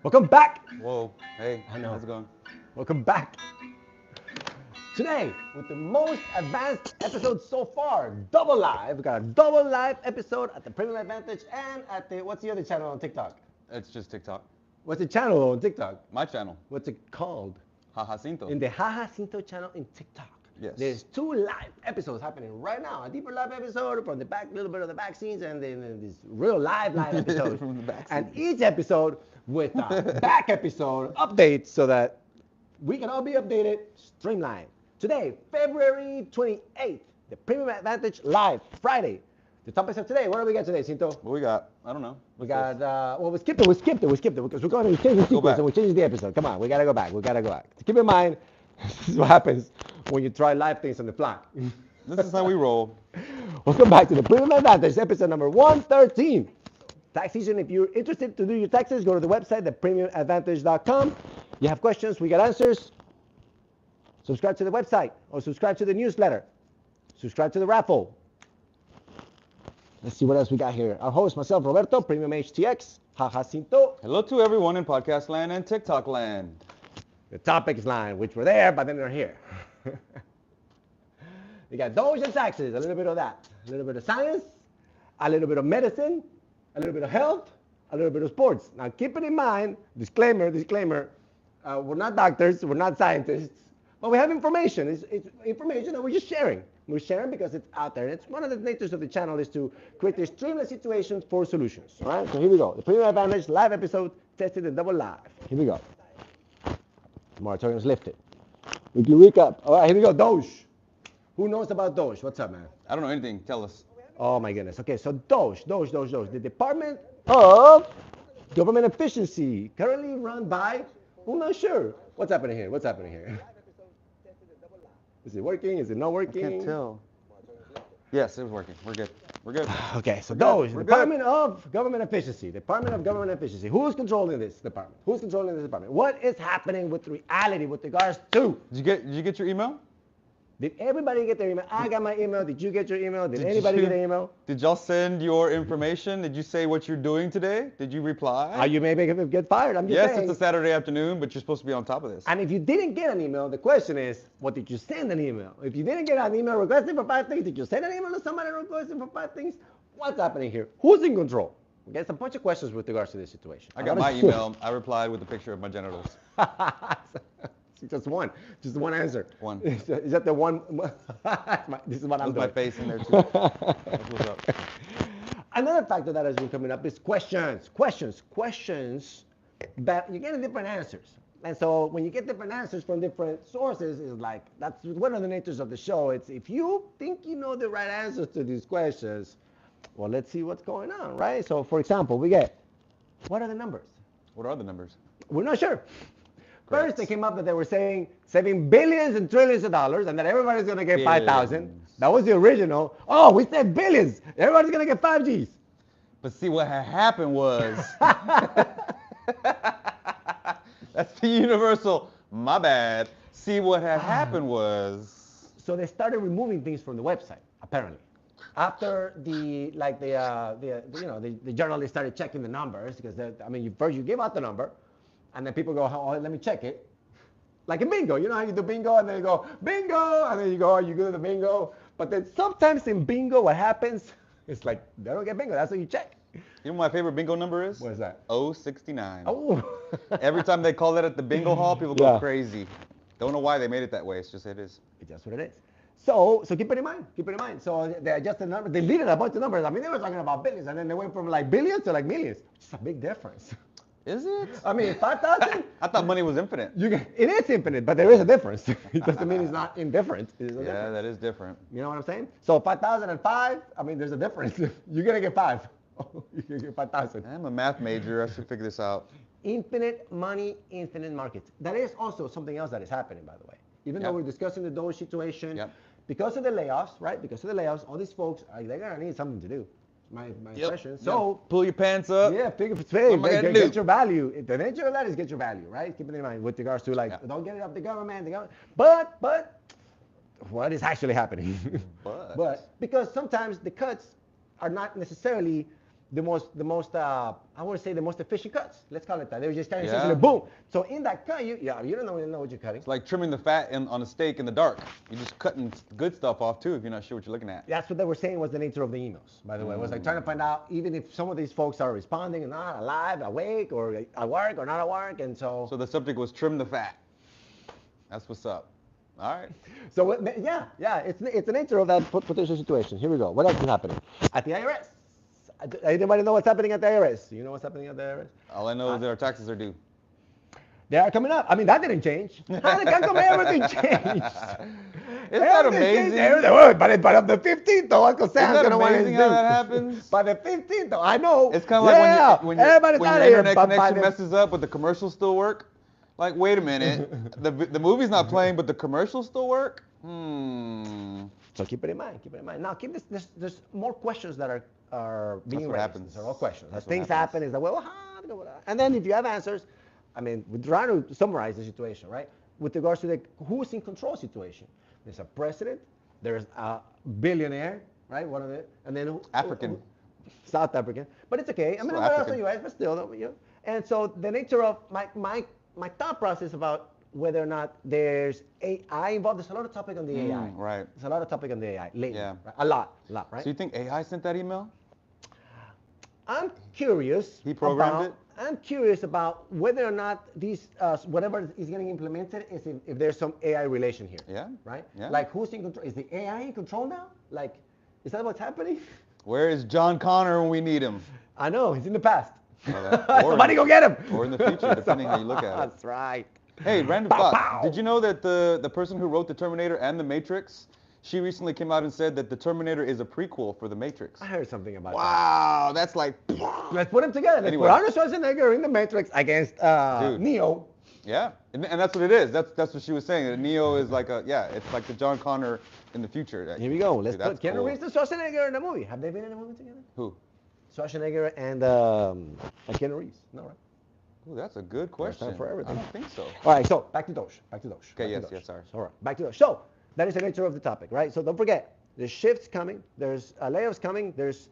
Welcome back. Whoa, hey, I know. how's it going? Welcome back. Today, with the most advanced episode so far, double live. We got a double live episode at the Premium Advantage and at the, what's the other channel on TikTok? It's just TikTok. What's the channel on TikTok? My channel, What's it called? Jajacinto. In the Jajacinto channel in TikTok. Yes. There's 2 live episodes happening right now. A deeper live episode from the back, little bit of the back scenes, and then this real live episode. From the back And scenes. each episode with a back episode update so that we can all be updated, streamlined. Today, February 28th, the Premium Advantage Live, Friday. The topics of today, what do we got today, Cinto? What we got? I don't know. We got, well, we skipped it because we're going to change the sequence back. and we're changing the episode. Come on, we got to go back. Keep in mind, this is what happens when you try live things on the fly. This is how we roll. Welcome back to the Premium Advantage, episode number 113. Tax season, if you're interested to do your taxes, go to the website, thepremiumadvantage.com. You have questions, we got answers. Subscribe to the website or subscribe to the newsletter. Subscribe to the raffle. Let's see what else we got here. Our host, myself, Roberto, Premium HTX, Jajacinto. Hello to everyone in podcast land and TikTok land. The topics line, which were there, but then they're here. You got DOGE and taxes, a little bit of that. A little bit of science, a little bit of medicine, a little bit of health, a little bit of sports. Now keep it in mind, disclaimer, we're not doctors, we're not scientists, but we have information. It's information that we're just sharing. We're sharing because it's out there. It's one of the natures of the channel is to create the streamless situations for solutions. All right, so here we go. The Premium Advantage live episode, tested and double live. Here we go. Moratorium is lifted. Weekly recap. All right, here we go. DOGE. Who knows about DOGE? What's up, man? I don't know anything. Tell us. Oh my goodness. Okay, so DOGE. The Department of Government Efficiency, currently run by, I'm not sure. What's happening here? Is it working? Is it not I working? can't tell. Yes, it was working. We're good. We're good. Okay, so We're DOGE, good. Department of Government Efficiency. Department of Government Efficiency. Who is controlling this department? What is happening with reality with regards to? Did you get your email? Did everybody get their email? I got my email. Did you get your email? Did anybody get an email? Did y'all send your information? Did you say what you're doing today? Did you reply? You may get fired. I'm just Yes, saying. it's a Saturday afternoon, but you're supposed to be on top of this. And if you didn't get an email, the question is, what did you send an email? If you didn't get an email requesting for 5 things, did you send an email to somebody requesting for 5 things? What's happening here? Who's in control? Okay, it's a bunch of questions with regards to this situation. I got my email. I replied with a picture of my genitals. Just one answer. One. Is that the one? This is what I'm With doing. my face in there too. That's what's up. Another factor that has been coming up is questions that you're getting different answers. And so when you get different answers from different sources, it's like, that's one of the natures of the show. It's if you think you know the right answers to these questions, well, let's see what's going on, right? So for example, we get, what are the numbers? What are the numbers? We're not sure. Great. First, they came up that they were saying saving billions and trillions of dollars and that everybody's going to get 5,000. That was the original. Oh, we said billions. Everybody's going to get 5Gs. But see, what had happened was, that's the universal, my bad. See, what had happened was, So they started removing things from the website, apparently. After the journalists started checking the numbers, because first you give out the number, and then people go, oh, let me check it. Like in bingo, you know how you do bingo, and then you go, bingo, and then you go, you go to the bingo. But then sometimes in bingo, what happens, it's like, they don't get bingo, that's what you check. you know what my favorite bingo number is? What is that? 069. Oh. Every time they call that at the bingo hall, people go Yeah. crazy. Don't know why they made it that way. It's just it is. It's just what it is. So keep it in mind. So they adjusted the number, they deleted a bunch of numbers. I mean, they were talking about billions, and then they went from like billions to like millions. It's a big difference. Is it? I mean, 5,000? I thought money was infinite. It is infinite, but there is a difference. It doesn't mean it's not indifferent. It is a Yeah, difference. that is different. You know what I'm saying? So 5,005, there's a difference. You're going to get 5. You're going to get 5,000. I'm a math major. I should figure this out. Infinite money, infinite markets. That is also something else that is happening, by the way. Even though Yep. we're discussing the DOGE situation, Yep. because of the layoffs, right? Because of the layoffs, all these folks, they're going to need something to do. My impression. So, pull your pants up. yeah, get your value. The nature of that is get your value, right? Keep it in mind with regards to don't get it off the government. But what is actually happening? But. But because sometimes the cuts are not necessarily the most I would say the most efficient cuts. Let's call it that. They were just cutting Yeah. essentially boom. So in that cut, you don't know what you're cutting. It's like trimming the fat on a steak in the dark. You're just cutting good stuff off too if you're not sure what you're looking at. That's what they were saying was the nature of the emails, by the way. It was like trying to find out even if some of these folks are responding and not alive, awake, or at work or not at work, and so. So the subject was trim the fat. That's what's up. All right. So it's the nature of that potential situation. Here we go. What else is happening at the IRS? Anybody know what's happening at the IRS? You know what's happening at the IRS? All I know is that our taxes are due. They are coming up. I mean, that didn't change. How come everything changed? Isn't that amazing? But on the 15th, though, Uncle Sam's going to want his amazing how that happens? By the 15th, though, I know. It's kind of like when your internet connection here. messes up, but the commercials still work. Like, wait a minute, the movie's not playing, but the commercials still work? So keep it in mind. Now, there's more questions that are being raised. What happens. These are all questions. That's As things happen, is that, well, how to go with that? And then if you have answers, I mean, we're trying to summarize the situation, right? With regards to the who's in control situation. There's a president, there's a billionaire, right? One of it, and then African. South African. But it's okay. I mean, Still I'm also African. US, but still, you know. And so the nature of my thought process about whether or not there's AI involved, there's a lot of topic on the AI. Right. There's a lot of topic on the AI lately. Yeah. Right? A lot, right? So you think AI sent that email? I'm curious. He programmed it? I'm curious about whether or not these, whatever is getting implemented, is if there's some AI relation here. Yeah. Right? Yeah. Like, who's in control? Is the AI in control now? Like, is that what's happening? Where is John Connor when we need him? I know, he's in the past. Or Somebody go get him. Or in the future, depending how you look at it. That's right. Hey, random Pow, thought. pow. Did you know that the person who wrote The Terminator and The Matrix, she recently came out and said that The Terminator is a prequel for The Matrix? I heard something about that. Wow, that's like... Let's put them together. Let's Anyway. put Arnold Schwarzenegger in the Matrix against Neo. Yeah, and that's what it is. That's what she was saying. That Neo is like it's like the John Connor in the future. Here we go. Let's Dude, put Keanu Reeves and Schwarzenegger in the movie. Have they been in a movie together? Who? Schwarzenegger and Keanu Reeves. No, right? Ooh, that's a good question. time for everything. I don't think so. All right, so back to DOGE. Okay, yes, sorry. All right, back to DOGE. So that is the nature of the topic, right? So don't forget, there's shifts coming, there's layoffs coming, there's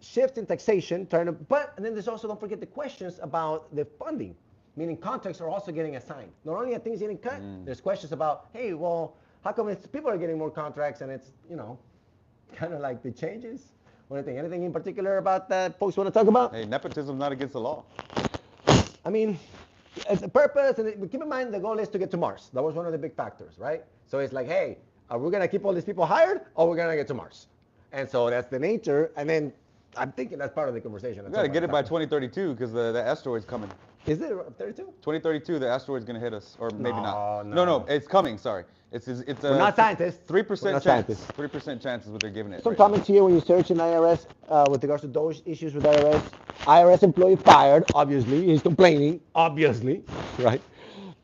shifts in taxation, and then there's also, don't forget the questions about the funding, meaning contracts are also getting assigned. Not only are things getting cut, there's questions about, hey, well, how come people are getting more contracts and it's, kind of like the changes? What do you think? Anything in particular about that folks want to talk about? Hey, nepotism's not against the law. I mean, it's a purpose, and keep in mind the goal is to get to Mars. That was one of the big factors, right? So it's like, hey, are we gonna keep all these people hired, or we're gonna get to Mars? And so that's the nature. And then I'm thinking that's part of the conversation. We gotta get it by 2032 because the asteroid's coming. Is it 32? 2032, the asteroid's gonna hit us, or maybe not. No. No, it's coming. Sorry, it's We're not scientists. 3% We're not chance. scientists. 3% chance is what they're giving it. Some right now. comments here when you search in IRS with regards to those issues with IRS. IRS employee fired, obviously. He's complaining, obviously, right?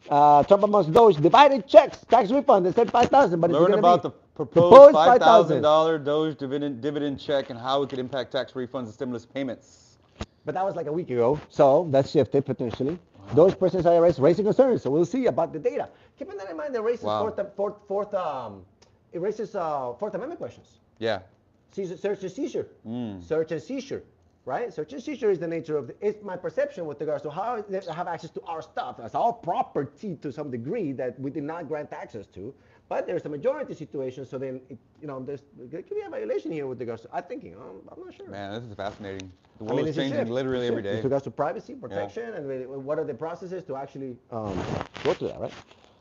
Trump amongst those divided checks, tax refund. They said 5,000, but Learn it's about the proposed proposed $5,000 $5,000 DOGE dividend check and how it could impact tax refunds and stimulus payments. But that was like a week ago, so that shifted potentially. Those persons IRS raising concerns, so we'll see about the data. Keeping that in mind, it raises Fourth Amendment questions. Yeah. Search and seizure. Search and seizure, right? Search and seizure is the nature of it's my perception with regards to how they have access to our stuff. That's our property to some degree that we did not grant access to. But there's a majority situation, so then there could be a violation here with regards to. I'm thinking, I'm not sure. Man, this is fascinating. The world is changing literally every day. With regards to privacy, protection, and really, what are the processes to actually go through that, right?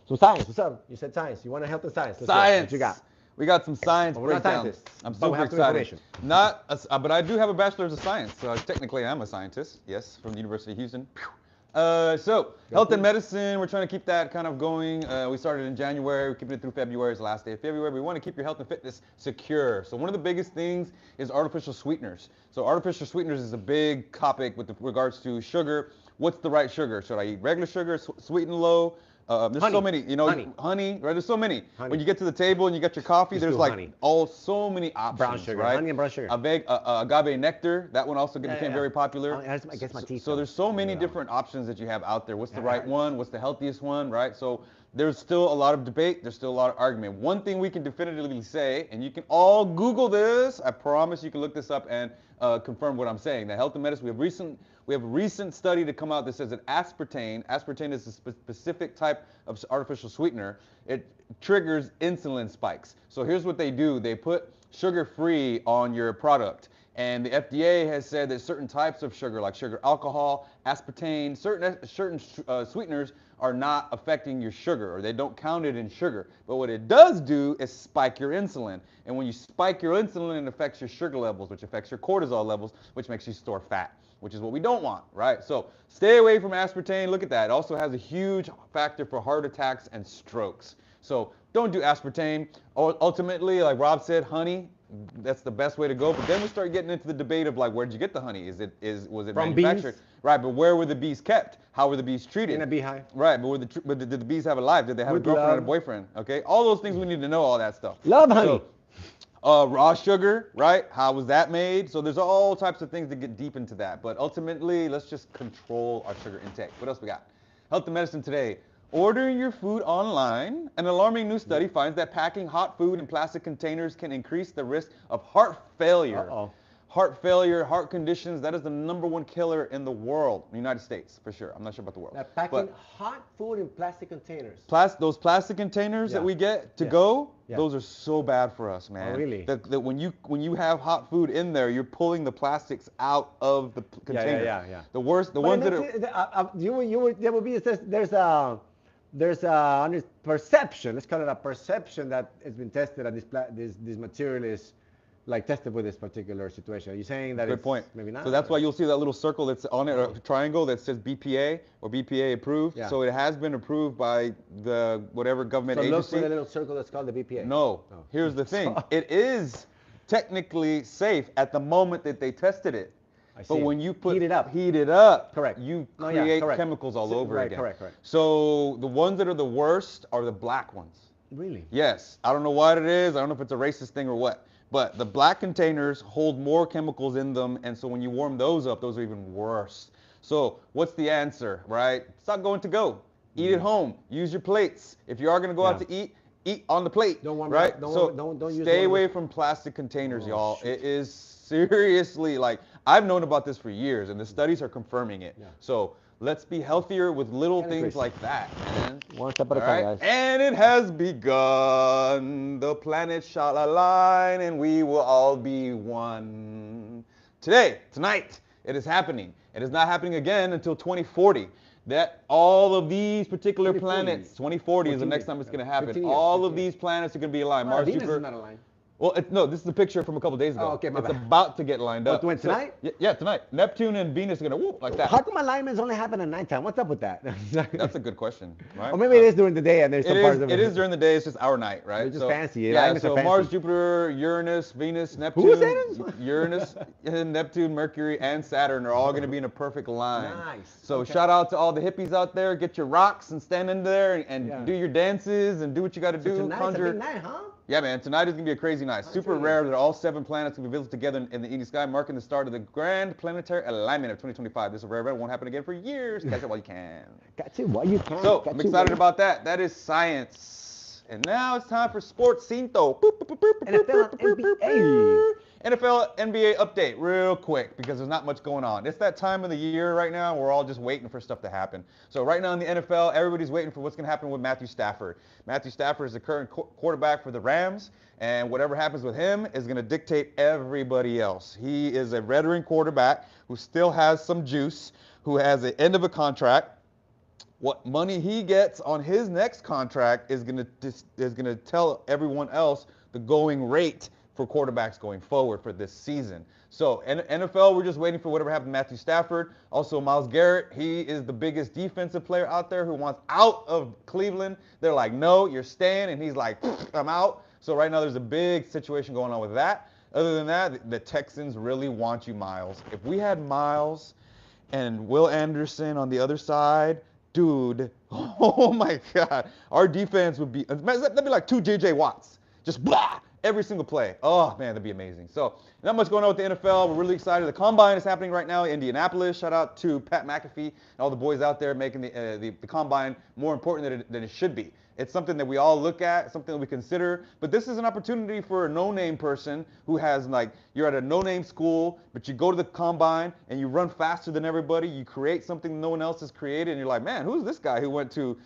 So science, what's up? You said science. You want to help in science? Let's Science. What you got? We got some science Well, we're not breakdown. scientists, I'm but we super have some excited. information. But I do have a bachelor's of science, so technically I am a scientist. Yes, from the University of Houston. So health and medicine, we're trying to keep that kind of going. We started in January, we're keeping it through February. It's the last day of February. We want to keep your health and fitness secure. So one of the biggest things is artificial sweeteners. So artificial sweeteners is a big topic with regards to sugar. What's the right sugar? Should I eat regular sugar, sweet and low? There's Honey. so many, honey, right? There's so many. Honey. When you get to the table and you got your coffee, Just there's do like honey. so many options, Brown sugar, right? honey and brown sugar. Agave nectar, that one also became very popular. I guess my teeth. So there's so many different options that you have out there. What's the right one? What's the healthiest one, right? So there's still a lot of debate. There's still a lot of argument. One thing we can definitively say, and you can all Google this. I promise you can look this up and confirm what I'm saying. That health and medicine, we have a recent study to come out that says that aspartame is a specific type of artificial sweetener. It triggers insulin spikes. So here's what they do. They put sugar-free on your product. And the FDA has said that certain types of sugar, like sugar alcohol, aspartame, certain sweeteners are not affecting your sugar, or they don't count it in sugar. But what it does do is spike your insulin. And when you spike your insulin, it affects your sugar levels, which affects your cortisol levels, which makes you store fat, which is what we don't want, right? So stay away from aspartame. Look at that. It also has a huge factor for heart attacks and strokes. So don't do aspartame. Ultimately, like Rob said, honey, that's the best way to go. But then we start getting into the debate of like, where'd you get the honey? Was it from manufactured? Bees? Right, but where were the bees kept? How were the bees treated? In a beehive. Right, but did the bees have a life? Did they have With a girlfriend love. and a boyfriend? Okay, all those things we need to know, all that stuff. Love honey. So, raw sugar, right? How was that made? So there's all types of things that get deep into that. But ultimately, let's just control our sugar intake. What else we got? Health and medicine today. Ordering your food online. An alarming new study finds that packing hot food in plastic containers can increase the risk of heart failure. Uh-oh. Heart failure, heart conditions, that is the #1 killer in the world. In the United States, for sure. I'm not sure about the world. Now, packing hot food in plastic containers. Those plastic containers that we get to go, those are so bad for us, man. Oh, really? When you have hot food in there, you're pulling the plastics out of the container. Yeah. The worst, the ones that are... There will be, there's a perception, let's call it a perception, that it's been tested and this material is like tested with this particular situation. Are you saying that Good point. Maybe not? So that's why you'll see that little circle that's on it, or triangle that says BPA or BPA approved. Yeah. So it has been approved by the whatever government agency. So look for the little circle that's called the BPA. No. Oh. Here's the thing. It is technically safe at the moment that they tested it. But when you heat it up, correct. You create chemicals all over again. Correct. So the ones that are the worst are the black ones. Really? Yes. I don't know what it is. I don't know if it's a racist thing or what. But the black containers hold more chemicals in them, and so when you warm those up, those are even worse. So what's the answer, right? Stop going to go. Eat at home. Use your plates. If you are going to go out to eat on the plate. Don't warm right? it up. Don't use stay away from plastic containers, y'all. It is seriously, like, I've known about this for years, and the studies are confirming it. Yeah. So let's be healthier with little things like that, man. One step at a time, guys. And it has begun. The planet shall align, and we will all be one. Tonight, it is happening. It is not happening again until 2040. That all of these particular planets, 2040 is the next time it's going to happen. All of these planets are going to be aligned. Mars, Venus Jupiter. is not aligned. Well, no, this is the picture from a couple days ago. Oh, okay, my it's bad. about to get lined up. When, tonight? Yeah, tonight. Neptune and Venus are going to whoop like that. How come alignments only happen at nighttime? What's up with that? That's a good question, right? Or maybe it is during the day and there's some parts of it. It is during the day. It's just our night, right? It's just fancy. Yeah, so Mars, Jupiter, Uranus, Venus, Neptune. Who is that? Uranus, Neptune, Mercury, and Saturn are all going to be in a perfect line. Nice. So shout out to all the hippies out there. Get your rocks and stand in there and do your dances and do what you got to do. Tonight's a big night, huh? Yeah, man. Tonight is going to be a crazy night. Super rare that all 7 planets can be visited together in the evening sky, marking the start of the grand planetary alignment of 2025. This is a rare event. It won't happen again for years. Catch it while you can. Catch it while you can. So, I'm excited about that. That is science. And now it's time for Sports Cinto. NFL, NBA. NFL, NBA update real quick because there's not much going on. It's that time of the year right now. We're all just waiting for stuff to happen. So right now in the NFL, everybody's waiting for what's going to happen with Matthew Stafford. Matthew Stafford is the current quarterback for the Rams, and whatever happens with him is going to dictate everybody else. He is a veteran quarterback who still has some juice, who has the end of a contract. What money he gets on his next contract is going to tell everyone else the going rate for quarterbacks going forward for this season. So NFL, we're just waiting for whatever happened to Matthew Stafford. Also, Myles Garrett, he is the biggest defensive player out there who wants out of Cleveland. They're like, no, you're staying. And he's like, I'm out. So right now there's a big situation going on with that. Other than that, the Texans really want you, Myles. If we had Myles and Will Anderson on the other side, dude, oh my God, our defense would be, that'd be like 2 J.J. Watts. Just blah, every single play. Oh, man, that'd be amazing. So not much going on with the NFL. We're really excited. The Combine is happening right now in Indianapolis. Shout out to Pat McAfee and all the boys out there making the Combine more important than it should be. It's something that we all look at, something that we consider, but this is an opportunity for a no-name person who has, like, you're at a no-name school, but you go to the Combine and you run faster than everybody, you create something no one else has created, and you're like, man, who's this guy who went to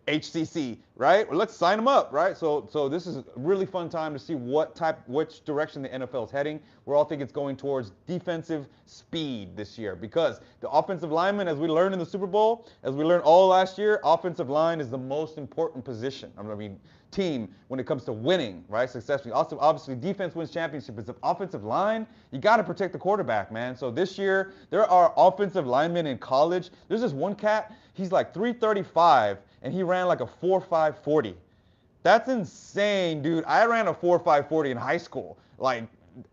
HCC, right? Well, let's sign him up, right? So this is a really fun time to see which direction the NFL is heading. We all think it's going towards defensive speed this year because the offensive lineman, as we learned in the Super Bowl, as we learned all last year, offensive line is the most important position. I mean, team when it comes to winning, right? Successfully. Also, obviously, defense wins championships. But the offensive line, you got to protect the quarterback, man. So this year, there are offensive linemen in college. There's this one cat, he's like 335, and he ran like a 4.5 40. That's insane, dude. I ran a 4.5 40 in high school. Like,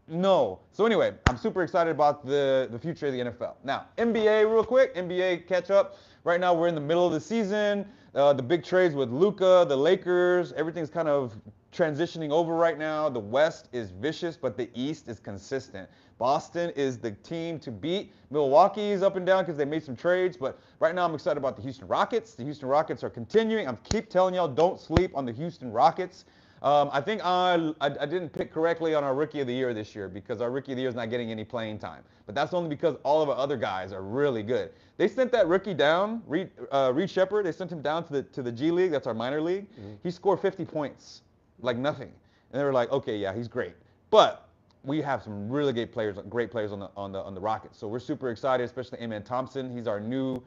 no. So anyway, I'm super excited about the future of the NFL. Now, NBA real quick. NBA catch up. Right now, we're in the middle of the season. The big trades with Luka, the Lakers, everything's kind of transitioning over right now. The West is vicious, but the East is consistent. Boston is the team to beat. Milwaukee is up and down because they made some trades, but right now I'm excited about the Houston Rockets. The Houston Rockets are continuing. I keep telling y'all, don't sleep on the Houston Rockets. I think I didn't pick correctly on our Rookie of the Year this year because our Rookie of the Year is not getting any playing time. But that's only because all of our other guys are really good. They sent that rookie down, Reed Shepherd. They sent him down to the G League. That's our minor league. Mm-hmm. He scored 50 points, like nothing. And they were like, okay, yeah, he's great. But we have some really great players on the Rockets. So we're super excited, especially Amen Thompson. He's our new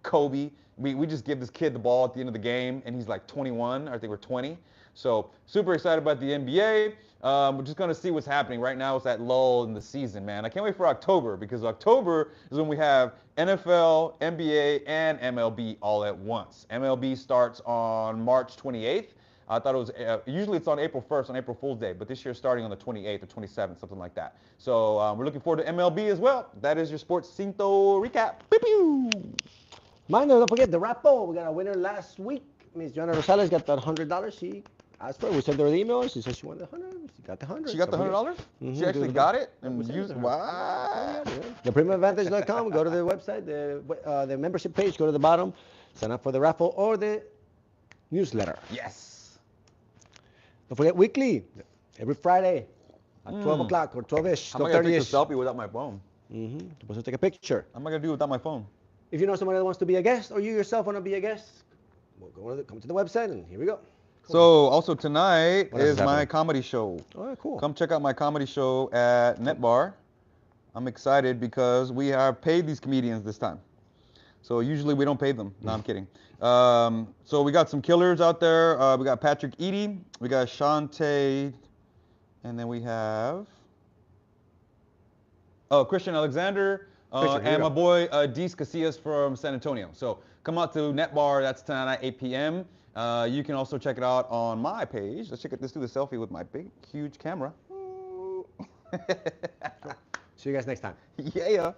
Kobe. We just give this kid the ball at the end of the game, and he's like 21. I think we're 20. So super excited about the NBA. We're just going to see what's happening. Right now it's that lull in the season, man. I can't wait for October because October is when we have NFL, NBA, and MLB all at once. MLB starts on March 28th. I thought it was, usually it's on April 1st, on April Fool's Day, but this year starting on the 28th or 27th, something like that. So we're looking forward to MLB as well. That is your Sports Cinto recap. Pew-pew. Mind you, don't forget the raffle. We got a winner last week. Miss Joanna Rosales got that $100 she asked for it. We sent her an email. She said she wanted the 100. She got the 100. She got the $100? Mm-hmm. She actually got it and used it. Wow. ThePremiumAdvantage.com. Go to the website, the membership page. Go to the bottom. Sign up for the raffle or the newsletter. Yes. Don't forget weekly, every Friday at 12 o'clock or 12-ish. How am I going to take a selfie without my phone? You're supposed to take a picture. How am I going to do without my phone? If you know somebody that wants to be a guest or you yourself want to be a guest, come to the website and here we go. So also tonight is my comedy show. Oh, cool. Come check out my comedy show at NetBar. I'm excited because we have paid these comedians this time. So usually we don't pay them. No, I'm kidding. So we got some killers out there. We got Patrick Eady. We got Shantae. And then we have Christian Alexander. And my boy Dees Casillas from San Antonio. So come out to NetBar. That's tonight at 8 p.m. You can also check it out on my page. Let's do the selfie with my big, huge camera. See you guys next time. Yeah.